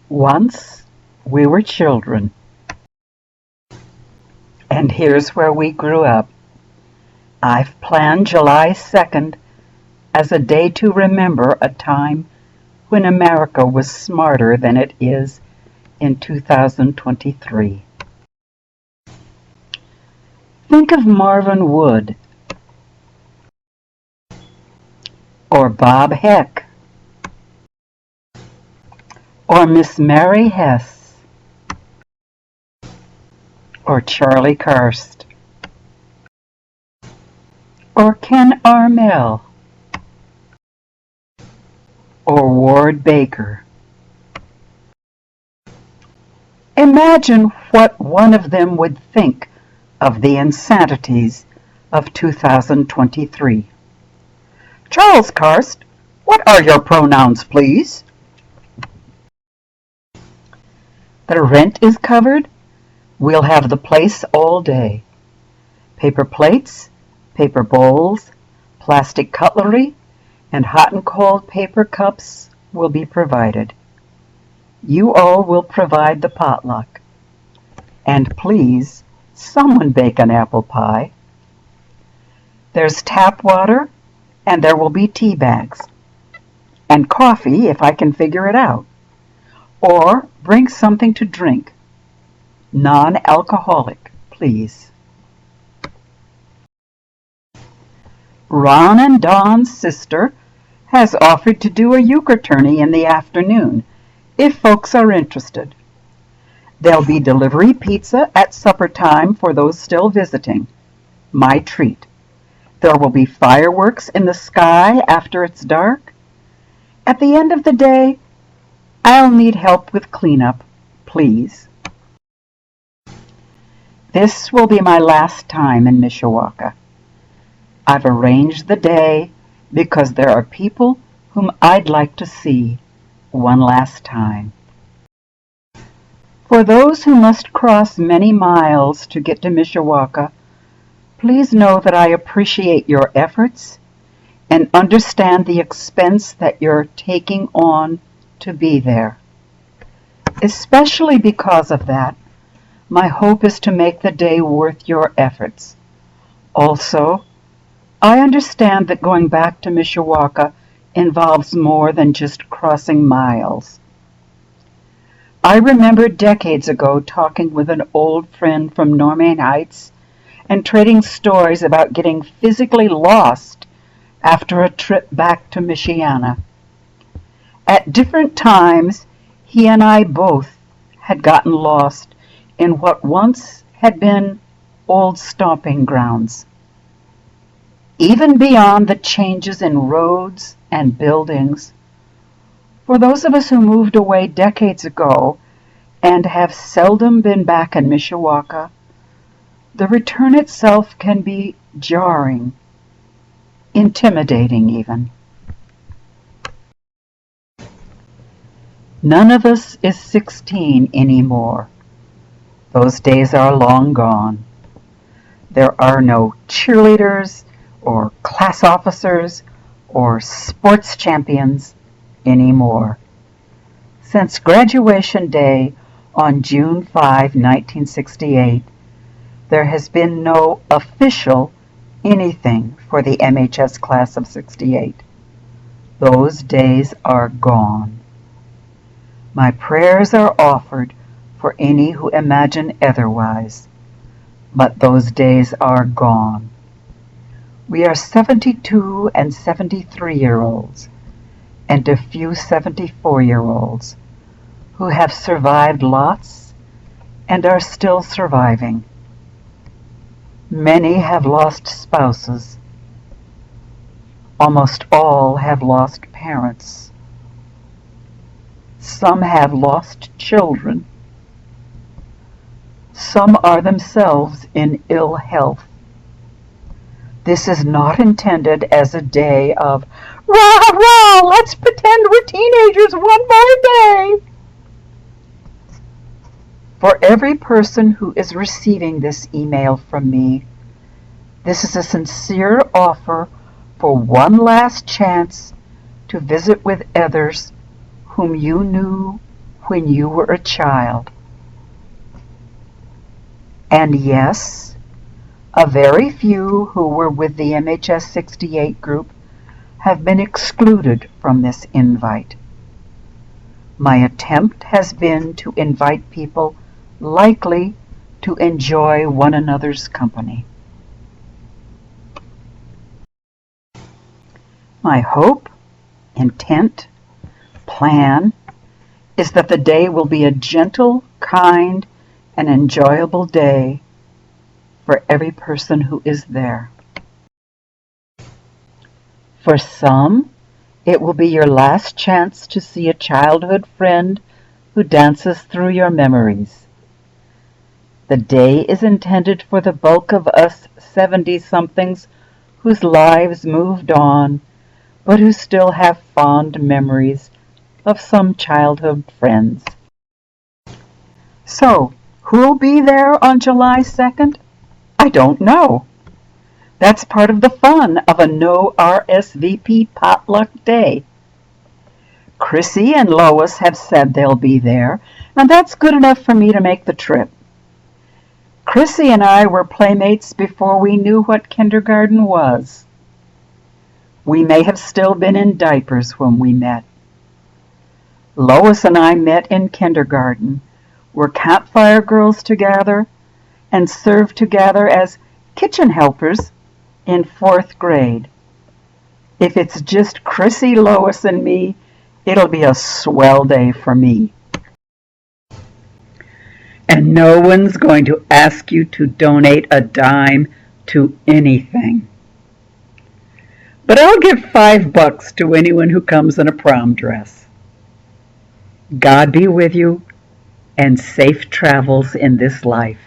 Once we were children, and here's where we grew up. I've planned July 2nd as a day to remember a time when America was smarter than it is in 2023. Think of Marvin Wood or Bob Heck or Miss Mary Hess or Charlie Karst or Ken Armel or Ward Baker. Imagine what one of them would think of the insanities of 2023. Charles Karst, what are your pronouns, please? The rent is covered. We'll have the place all day. Paper plates, paper bowls, plastic cutlery, and hot and cold paper cups will be provided. You all will provide the potluck. And please, someone bake an apple pie. There's tap water, and there will be tea bags. And coffee if I can figure it out. Or bring something to drink. Non-alcoholic, please. Ron and Don's sister has offered to do a euchre tourney in the afternoon, if folks are interested. There'll be delivery pizza at supper time for those still visiting. My treat. There will be fireworks in the sky after it's dark. At the end of the day, I'll need help with cleanup, please. This will be my last time in Mishawaka. I've arranged the day because there are people whom I'd like to see one last time. For those who must cross many miles to get to Mishawaka, please know that I appreciate your efforts and understand the expense that you're taking on to be there. Especially because of that, my hope is to make the day worth your efforts. Also, I understand that going back to Mishawaka involves more than just crossing miles. I remember decades ago talking with an old friend from Norman Heights and trading stories about getting physically lost after a trip back to Michiana. At different times, he and I both had gotten lost in what once had been old stomping grounds. Even beyond the changes in roads and buildings, for those of us who moved away decades ago and have seldom been back in Mishawaka, the return itself can be jarring, intimidating even. None of us is 16 anymore. Those days are long gone. There are no cheerleaders or class officers or sports champions anymore. Since graduation day on June 5, 1968, there has been no official anything for the MHS class of 68. Those days are gone. My prayers are offered for any who imagine otherwise, but those days are gone. We are 72 and 73-year-olds and a few 74-year-olds who have survived lots and are still surviving. Many have lost spouses. Almost all have lost parents. Some have lost children. Some are themselves in ill health. This is not intended as a day of, rah, rah, let's pretend we're teenagers one more day. For every person who is receiving this email from me, this is a sincere offer for one last chance to visit with others whom you knew when you were a child. And yes, a very few who were with the MHS 68 group have been excluded from this invite. My attempt has been to invite people likely to enjoy one another's company. My hope, intent, plan is that the day will be a gentle, kind, and enjoyable day for every person who is there. For some, it will be your last chance to see a childhood friend who dances through your memories. The day is intended for the bulk of us 70-somethings whose lives moved on, but who still have fond memories of some childhood friends. So, who'll be there on July 2nd? I don't know. That's part of the fun of a no RSVP potluck day. Chrissy and Lois have said they'll be there, and that's good enough for me to make the trip. Chrissy and I were playmates before we knew what kindergarten was. We may have still been in diapers when we met. Lois and I met in kindergarten, were campfire girls together, and served together as kitchen helpers in 4th grade. If it's just Chrissy, Lois, and me, it'll be a swell day for me. And no one's going to ask you to donate a dime to anything. But I'll give $5 to anyone who comes in a prom dress. God be with you, and safe travels in this life.